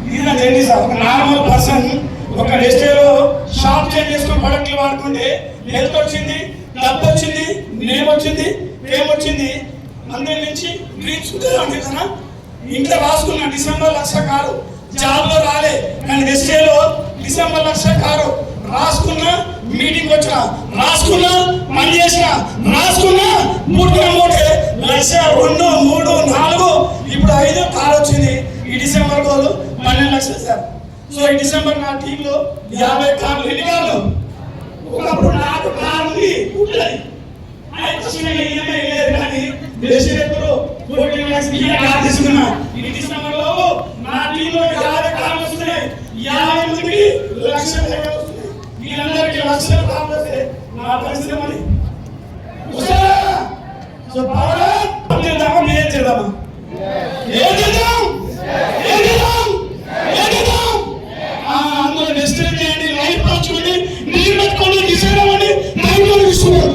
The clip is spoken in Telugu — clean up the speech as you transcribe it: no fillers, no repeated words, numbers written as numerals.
ఇది చేయండి సార్. ఒక నార్మల్ పర్సన్ ఒక డెస్టేలో షాప్ చేంజ్ చేసుకుని ప్రొడక్ట్లు వాడుకుంటే హెల్త్ వచ్చింది, డబ్బు వచ్చింది, నేమ్ వచ్చింది, ఫేమ్ వచ్చింది, అందరి నుంచి డ్రీమ్స్ ఉంటుంది కదా. ఇంట్లో రాసుకున్న డిసెంబర్ 1,00,000 కారు, జాబ్ లో రాలే కానీ డెస్టేలో డిసెంబర్ 1,00,000 కారు రాసుకున్నా, మీటింగ్ వచ్చిన రాసుకున్నా, పని చేసిన రాసుకున్నా, మూడు 1,00,000, 2, 3, 4 ఇప్పుడు 5 కారు వచ్చింది. ఈ డిసెంబర్ గోలు 12 లక్షలు సార్. సో ఈ డిసెంబర్ నా టీంలో 50 కార్లు. ఎన్ని కార్లు? ఒకప్పుడు నాకు కారు ఉంది, ఉంటుంది. కానీ డెస్టినేట్లో 14 లక్షలు కారు తీసుకున్నా. ఈ డిసెంబర్ లో నా టీంలో 50 కార్లు వస్తున్నాయి. 50 మందికి లక్షలు వస్తున్నాయి. వీళ్ళందరికీ లక్షలు కార్లు వస్తే నా పరిస్థితి మరి సో పవర్ చేద్దామా, ఏం చేద్దామా, ఏం చేద్దాం, ఏం చేద్దాం, ఏం చేద్దాం. అందులో డెస్టినేట్ చేయండి, లైఫ్ పంచుకోండి, నీళ్ళు పెట్టుకోండి, డిసైడ్ అవ్వండి, టైంలో ఇస్తున్నారు.